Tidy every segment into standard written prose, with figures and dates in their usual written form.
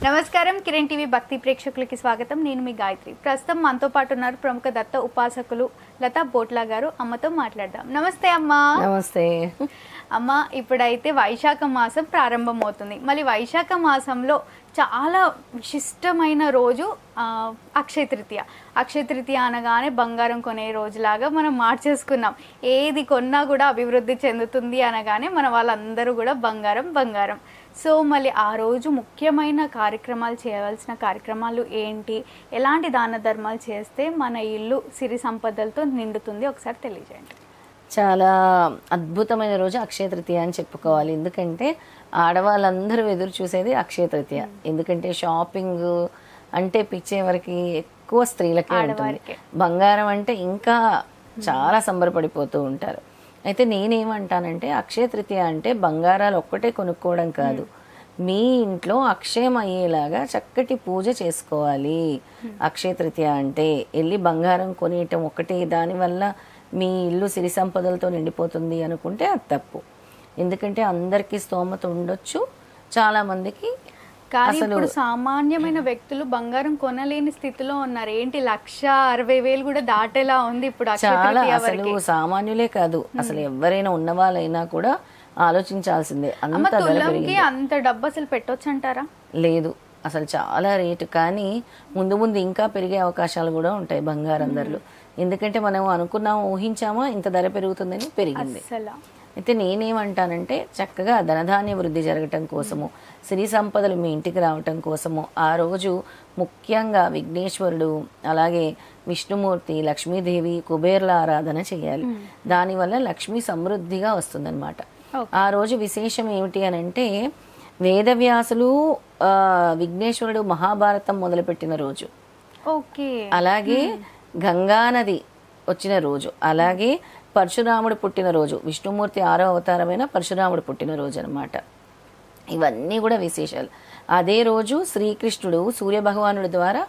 నమస్కారం కిరణ్ టీవీ భక్తి ప్రేక్షకులకి స్వాగతం. నేను మీ గాయత్రి. ప్రస్తుతం మనతో పాటు ఉన్నారు ప్రముఖ దత్త ఉపాసకులు లతా బోట్లా గారు. అమ్మతో మాట్లాడదాం. నమస్తే అమ్మా. నమస్తే అమ్మ. ఇప్పుడైతే వైశాఖ మాసం ప్రారంభమవుతుంది. మళ్ళీ వైశాఖ మాసంలో చాలా విశిష్టమైన రోజు అక్షయ తృతీయ. అక్షయ తృతీయ అనగానే బంగారం కొనే రోజులాగా మనం మార్చేసుకున్నాం. ఏది కొన్నా కూడా అభివృద్ధి చెందుతుంది అనగానే మన వాళ్ళందరూ కూడా బంగారం బంగారం. సో మళ్ళీ ఆ రోజు ముఖ్యమైన కార్యక్రమాలు చేయవలసిన కార్యక్రమాలు ఏంటి, ఎలాంటి దాన ధర్మాలు చేస్తే మన ఇల్లు సిరి సంపదలతో నిండుతుంది, ఒకసారి తెలియజేయండి. చాలా అద్భుతమైన రోజు అక్షయ తృతీయ అని చెప్పుకోవాలి. ఎందుకంటే ఆడవాళ్ళందరూ ఎదురు చూసేది అక్షయ తృతీయ. ఎందుకంటే షాపింగ్ అంటే పిచ్చే వరకు ఎక్కువ స్త్రీలకే ఉంటుంది. బంగారం అంటే ఇంకా చాలా సంబరపడిపోతూ ఉంటారు. అయితే నేనేమంటానంటే అక్షయ తృతీయ అంటే బంగారాలు ఒక్కటే కొనుక్కోవడం కాదు, మీ ఇంట్లో అక్షయం అయ్యేలాగా చక్కటి పూజ చేసుకోవాలి. అక్షయ తృతీయ అంటే వెళ్ళి బంగారం కొనేయటం ఒకటే దానివల్ల మీ ఇల్లు సిరి సంపదలతో నిండిపోతుంది అనుకుంటే అది తప్పు. ఎందుకంటే అందరికీ స్తోమత ఉండొచ్చు, చాలా మందికి కానీ ఇప్పుడు సామాన్యమైన వ్యక్తులు బంగారం కొనలేని స్థితిలో ఉన్నారు. ఏంటి 1,60,000 కూడా దాటేలా ఉంది ఇప్పుడు. చాలా అసలు సామాన్యులే కాదు, అసలు ఎవరైనా ఉన్న వాళ్ళైనా కూడా ఆలోచించాల్సిందే. అంత డబ్బు అసలు పెట్టొచ్చు అంటారా? లేదు, అసలు చాలా రేటు. కానీ ముందు ముందు ఇంకా పెరిగే అవకాశాలు కూడా ఉంటాయి బంగారం ధరలు. ఎందుకంటే మనం అనుకున్నాము, ఊహించామా ఇంత ధర పెరుగుతుందని, పెరిగింది. అయితే నేనేమంటానంటే చక్కగా ధనధాన్య వృద్ధి జరగటం కోసము, సిరి సంపదలు మీ ఇంటికి రావటం కోసము ఆ రోజు ముఖ్యంగా విఘ్నేశ్వరుడు, అలాగే విష్ణుమూర్తి, లక్ష్మీదేవి, కుబేర్ల ఆరాధన చేయాలి. దానివల్ల లక్ష్మీ సమృద్ధిగా వస్తుందన్నమాట. ఆ రోజు విశేషం ఏమిటి అని అంటే వేదవ్యాసులు విఘ్నేశ్వరుడు మహాభారతం మొదలుపెట్టిన రోజు, అలాగే గంగానది వచ్చిన రోజు, అలాగే పరశురాముడు పుట్టినరోజు, విష్ణుమూర్తి 6వ అవతారమైన పరశురాముడు పుట్టినరోజు అనమాట. ఇవన్నీ కూడా విశేషాలు. అదే రోజు శ్రీకృష్ణుడు సూర్యభగవానుడి ద్వారా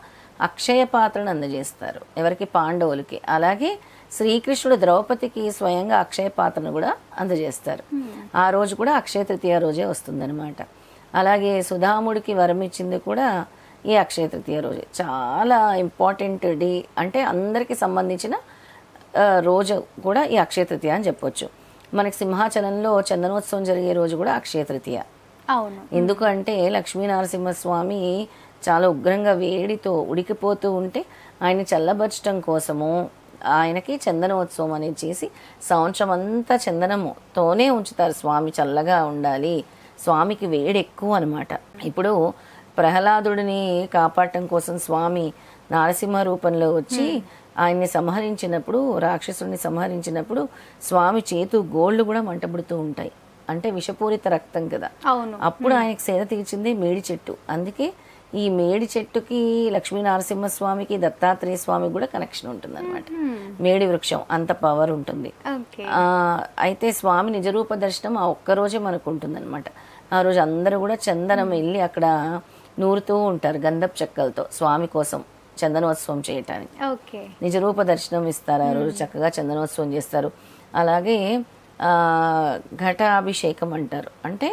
అక్షయ పాత్రను అందజేస్తారు ఎవరికి? పాండవులకి. అలాగే శ్రీకృష్ణుడు ద్రౌపదికి స్వయంగా అక్షయ పాత్రను కూడా అందజేస్తారు. ఆ రోజు కూడా అక్షయ తృతీయ రోజే వస్తుందన్నమాట. అలాగే సుధాముడికి వరం ఇచ్చింది కూడా ఈ అక్షయ తృతీయ రోజే. చాలా ఇంపార్టెంట్ డే, అంటే అందరికీ సంబంధించిన రోజు కూడా ఈ అక్షయ తృతీయ అని చెప్పొచ్చు. మనకి సింహాచలంలో చందనోత్సవం జరిగే రోజు కూడా అక్షయ తృతీయ. అవును. ఎందుకు అంటే లక్ష్మీనరసింహస్వామి చాలా ఉగ్రంగా వేడితో ఉడికిపోతూ ఉంటే ఆయన చల్లబరచడం కోసము ఆయనకి చందనోత్సవం అనేది చేసి సంవత్సరం అంతా చందనముతోనే ఉంచుతారు. స్వామి చల్లగా ఉండాలి, స్వామికి వేడి ఎక్కువ అనమాట. ఇప్పుడు ప్రహ్లాదుడిని కాపాడటం కోసం స్వామి నరసింహ రూపంలో వచ్చి ఆయన్ని సంహరించినప్పుడు, రాక్షసుడిని సంహరించినప్పుడు స్వామి చేతు గోళ్ళు కూడా మంటబడుతూ ఉంటాయి. అంటే విషపూరిత రక్తం కదా. అప్పుడు ఆయనకు సేద తీర్చింది మేడి చెట్టు. అందుకే ఈ మేడి చెట్టుకి లక్ష్మీ నరసింహస్వామికి దత్తాత్రేయ స్వామికి కూడా కనెక్షన్ ఉంటుంది అనమాట. మేడి వృక్షం అంత పవర్ ఉంటుంది. అయితే స్వామి నిజరూప దర్శనం ఆ ఒక్కరోజే మనకు ఉంటుంది అనమాట. ఆ రోజు అందరూ కూడా చందనం వెళ్ళి అక్కడ నూరుతూ ఉంటారు గంధపు చెక్కలతో స్వామి కోసం చందనోత్సవం చేయటానికి. నిజరూప దర్శనం ఇస్తారు. ఆ రోజు చక్కగా చందనోత్సవం చేస్తారు. అలాగే ఘటాభిషేకం అంటారు. అంటే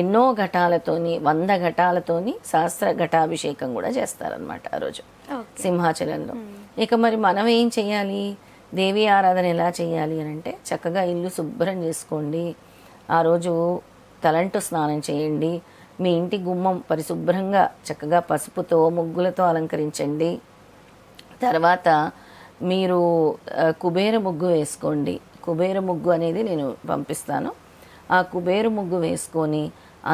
ఎన్నో ఘటాలతోని, 100 ఘటాలతోని సహస్ర ఘటాభిషేకం కూడా చేస్తారనమాట ఆ రోజు సింహాచలంలో. ఇక మరి మనం ఏం చేయాలి, దేవి ఆరాధన ఎలా చేయాలి అని అంటే చక్కగా ఇల్లు శుభ్రం చేసుకోండి. ఆ రోజు తలంటు స్నానం చేయండి. మీ ఇంటి గుమ్మం పరిశుభ్రంగా చక్కగా పసుపుతో ముగ్గులతో అలంకరించండి. తర్వాత మీరు కుబేర ముగ్గు వేసుకోండి. కుబేర ముగ్గు అనేది నేను పంపిస్తాను. ఆ కుబేర ముగ్గు వేసుకొని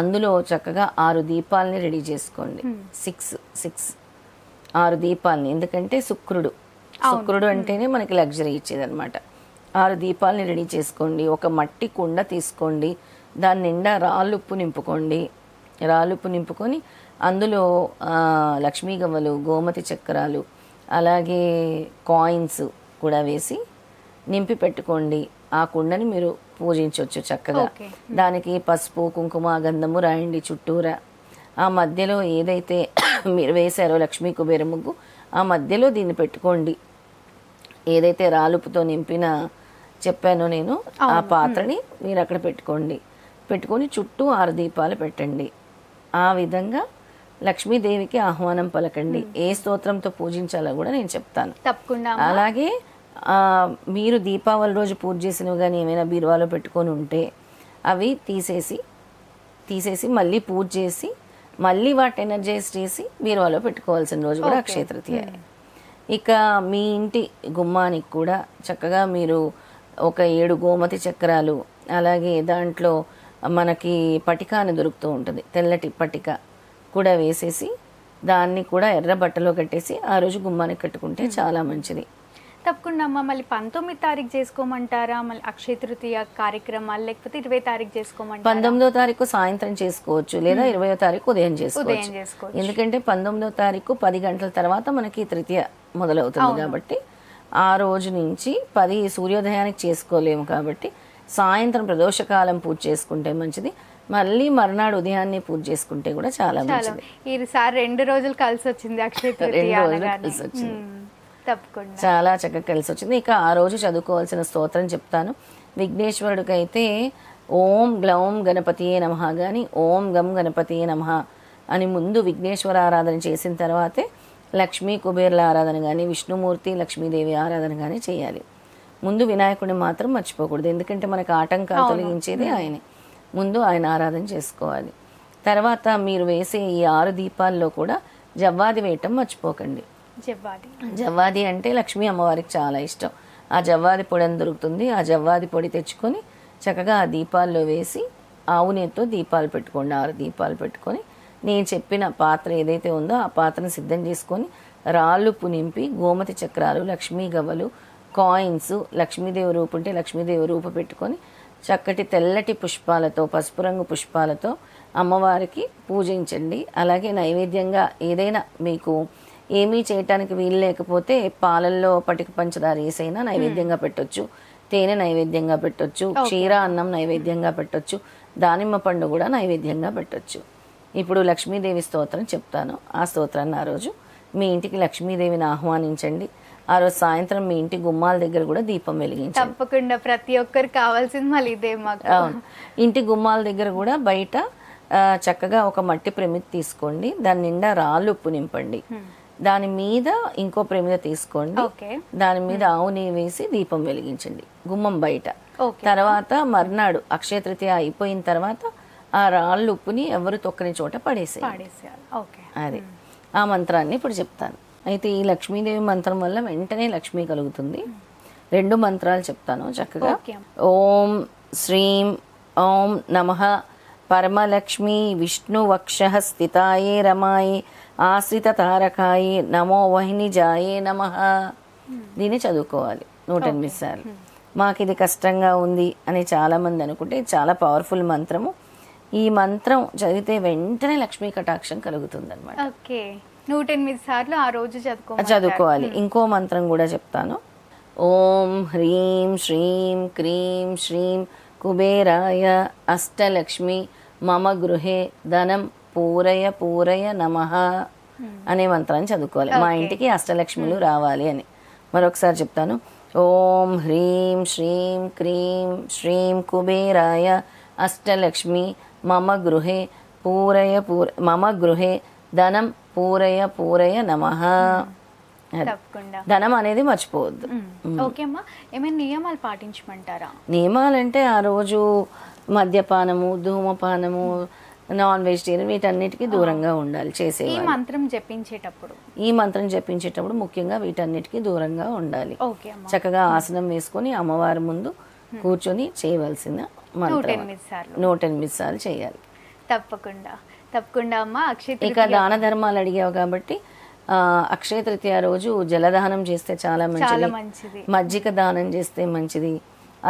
అందులో చక్కగా 6 దీపాలని రెడీ చేసుకోండి. 6 దీపాలని. ఎందుకంటే శుక్రుడు అంటేనే మనకి లగ్జరీ ఇచ్చేదన్నమాట. 6 దీపాలని రెడీ చేసుకోండి. ఒక మట్టి కుండ తీసుకోండి, దాని నిండా రాళ్ళుప్పు నింపుకోండి. రాళ్ళుప్పు నింపుకొని అందులో లక్ష్మీ గవ్వలు, గోమతి చక్రాలు, అలాగే కాయిన్స్ కూడా వేసి నింపి పెట్టుకోండి. ఆ కుండని మీరు పూజించవచ్చు చక్కగా. దానికి పసుపు, కుంకుమ, గంధము రాయండి చుట్టూరా. ఆ మధ్యలో ఏదైతే మీరు వేశారో లక్ష్మీ కుబేర ముగ్గు, ఆ మధ్యలో దీన్ని పెట్టుకోండి. ఏదైతే రాలుపుతో నింపిన చెప్పానో నేను, ఆ పాత్రని మీరు అక్కడ పెట్టుకోండి. పెట్టుకొని చుట్టూ 6 దీపాలు పెట్టండి. ఆ విధంగా లక్ష్మీదేవికి ఆహ్వానం పలకండి. ఏ స్తోత్రంతో పూజించాలో కూడా నేను చెప్తాను. తప్పకుండా. అలాగే మీరు దీపావళి రోజు పూజ చేసినవి కానీ ఏమైనా బీరువాలో పెట్టుకొని ఉంటే అవి తీసేసి మళ్ళీ పూజ చేసి మళ్ళీ వాటి ఎనర్జైజ్ చేసి బీరువాలో పెట్టుకోవాల్సిన రోజు కూడా అక్షయ తృతీయ. ఇక మీ ఇంటి గుమ్మానికి కూడా చక్కగా మీరు ఒక 7 గోమతి చక్రాలు, అలాగే దాంట్లో మనకి పటిక అని దొరుకుతూ ఉంటుంది, తెల్లటి పటిక కూడా వేసేసి దాన్ని కూడా ఎర్ర బట్టలో కట్టేసి ఆ రోజు గుమ్మానికి కట్టుకుంటే చాలా మంచిది. తప్పకుండా అమ్మ. మళ్ళీ 19వ తారీఖు చేసుకోమంటారా మళ్ళీ అక్షయ తృతీయ కార్యక్రమాలు, లేకపోతే 20వ తారీఖు చేసుకోమంటారా? 19వ తారీఖు సాయంత్రం చేసుకోవచ్చు, లేదా 20వ తారీఖు ఉదయం చేసుకోవచ్చు. ఎందుకంటే 19వ తారీఖు 10 గంటల తర్వాత మనకి తృతీయ మొదలవుతుంది కాబట్టి ఆ రోజు నుంచి 10 సూర్యోదయానికి చేసుకోలేము కాబట్టి సాయంత్రం ప్రదోషకాలం పూజ చేసుకుంటే మంచిది. మళ్ళీ మర్నాడు ఉదయాన్నే పూజ చేసుకుంటే కూడా చాలా మంచిది. ఈసారి 2 రోజులు కలిసి వచ్చింది అక్షయ తృతీయ. 2 రోజులు కలిసి వచ్చింది, తప్పకుండా చాలా చక్కగా కలిసి వచ్చింది. ఇక ఆ రోజు చదువుకోవాల్సిన స్తోత్రం చెప్తాను. విఘ్నేశ్వరుడికి అయితే ఓం గ్లౌం గణపతియే నమః కానీ ఓం గం గణపతియే నమః అని ముందు విఘ్నేశ్వర ఆరాధన చేసిన తర్వాతే లక్ష్మీ కుబేర్ల ఆరాధన కానీ విష్ణుమూర్తి లక్ష్మీదేవి ఆరాధన కానీ చేయాలి. ముందు వినాయకుడిని మాత్రం మర్చిపోకూడదు, ఎందుకంటే మనకు ఆటంకాలు తొలగించేది ఆయనే. ముందు ఆయన ఆరాధన చేసుకోవాలి. తర్వాత మీరు వేసే ఈ 6 దీపాల్లో కూడా జవ్వాది వేయటం మర్చిపోకండి. జవ్వాది అంటే లక్ష్మీ అమ్మవారికి చాలా ఇష్టం. ఆ జవ్వాది పొడి అని దొరుకుతుంది, ఆ జవ్వాది పొడి తెచ్చుకొని చక్కగా ఆ దీపాల్లో వేసి ఆవు నెయ్యితో దీపాలు పెట్టుకోండి. 6 దీపాలు పెట్టుకొని నేను చెప్పిన పాత్ర ఏదైతే ఉందో ఆ పాత్రను సిద్ధం చేసుకొని రాళ్ళు పునింపి గోమతి చక్రాలు, లక్ష్మీ గవ్వలు, కాయిన్స్, లక్ష్మీదేవి రూపు ఉంటే లక్ష్మీదేవి రూపు పెట్టుకొని చక్కటి తెల్లటి పుష్పాలతో, పసుపు రంగు పుష్పాలతో అమ్మవారికి పూజించండి. అలాగే నైవేద్యంగా ఏదైనా మీకు ఏమీ చేయటానికి వీలు లేకపోతే పాలల్లో పటిక పంచదార వేసైనా నైవేద్యంగా పెట్టొచ్చు, తేనె నైవేద్యంగా పెట్టొచ్చు, క్షీర అన్నం నైవేద్యంగా పెట్టొచ్చు, దానిమ్మ పండు కూడా నైవేద్యంగా పెట్టొచ్చు. ఇప్పుడు లక్ష్మీదేవి స్తోత్రం చెప్తాను. ఆ స్తోత్రాన్ని ఆ రోజు మీ ఇంటికి లక్ష్మీదేవిని ఆహ్వానించండి. ఆ రోజు సాయంత్రం మీ ఇంటి గుమ్మాల దగ్గర కూడా దీపం వెలిగించండి. తప్పకుండా ప్రతి ఒక్కరికి కావాల్సింది మళ్ళీ ఇదే మాకు. అవును, ఇంటి గుమ్మాల దగ్గర కూడా బయట చక్కగా ఒక మట్టి ప్రమిద తీసుకోండి, దాని నిండా రాళ్ళు ఉప్పు నింపండి. దాని మీద ఇంకో ప్రమిద తీసుకోండి, దాని మీద ఆవు నెయ్యి వేసి దీపం వెలిగించండి గుమ్మం బయట. తర్వాత మర్నాడు అక్షయ తృతీయ అయిపోయిన తర్వాత ఆ రాళ్ళు ఉప్పుని ఎవరు తొక్కని చోట పడేసేయాలి. అది ఆ మంత్రాన్ని ఇప్పుడు చెప్తాను. అయితే ఈ లక్ష్మీదేవి మంత్రం వల్ల వెంటనే లక్ష్మి కలుగుతుంది. 2 మంత్రాలు చెప్తాను చక్కగా. ఓం శ్రీం ఓం నమః పరమలక్ష్మీ విష్ణువక్షః స్థితాయే రమాయే ఆశ్రిత తారకాయే నమో వహినిజాయే నమః. దీన్ని చదువుకోవాలి 108 సార్లు. మాకు ఇది కష్టంగా ఉంది అని చాలామంది అనుకుంటే చాలా పవర్ఫుల్ మంత్రము. ఈ మంత్రం చదివితే వెంటనే లక్ష్మీ కటాక్షం కలుగుతుంది అనమాట. 108 సార్లు ఆ రోజు చదువుకోవాలి. ఇంకో మంత్రం కూడా చెప్తాను. ఓం హ్రీం శ్రీం క్రీం శ్రీం కుబేరాయ అష్టలక్ష్మి మమ గృహే ధనం పూరయ పూరయ నమః అనే మంత్రాన్ని చదువుకోవాలి. మా ఇంటికి అష్టలక్ష్ములు రావాలి అని. మరొకసారి చెప్తాను. ఓం హ్రీం శ్రీం క్రీం శ్రీం కుబేరాయ అష్టలక్ష్మి మమ గృహే మమ గృహే ధనం పూరయ పూరయ నమః. ధనం అనేది మర్చిపోవద్దు. ఏమైనా నియమాలు పాటించమంటారా? నియమాలంటే ఆ రోజు మద్యపానము, ధూమపానము, నాన్ వెజిటేరియన్ వీటన్నిటికీ దూరంగా ఉండాలి. ఈ మంత్రం జపించేటప్పుడు ముఖ్యంగా వీటన్నిటికీ దూరంగా ఉండాలి. చక్కగా ఆసనం వేసుకొని అమ్మవారి ముందు కూర్చొని చేయవలసిన మంత్రం 108 సార్లు చేయాలి. తప్పకుండా అమ్మ. ఇక దాన ధర్మాలు అడిగావు కాబట్టి అక్షయ తృతీయ రోజు జలదానం చేస్తే చాలా మంచిది, మజ్జిగ దానం చేస్తే మంచిది,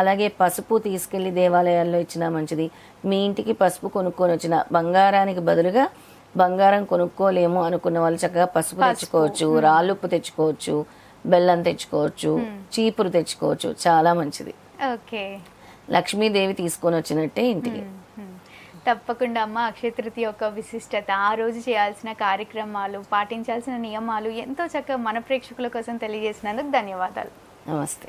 అలాగే పసుపు తీసుకెళ్లి దేవాలయాల్లో ఇచ్చినా మంచిది. మీ ఇంటికి పసుపు కొనుక్కొని వచ్చిన బంగారానికి బదులుగా బంగారం కొనుక్కోలేము అనుకున్న వాళ్ళు చక్కగా పసుపు తెచ్చుకోవచ్చు, రాళ్ళుప్పు తెచ్చుకోవచ్చు, బెల్లం తెచ్చుకోవచ్చు, చీపురు తెచ్చుకోవచ్చు, చాలా మంచిది. లక్ష్మీదేవి తీసుకొని వచ్చినట్టే ఇంటికి. తప్పకుండా అమ్మ. అక్షయ తృతీయ యొక్క విశిష్టత, ఆ రోజు చేయాల్సిన కార్యక్రమాలు, పాటించాల్సిన నియమాలు ఎంతో చక్కగా మన ప్రేక్షకుల కోసం తెలియజేసినందుకు ధన్యవాదాలు. నమస్తే.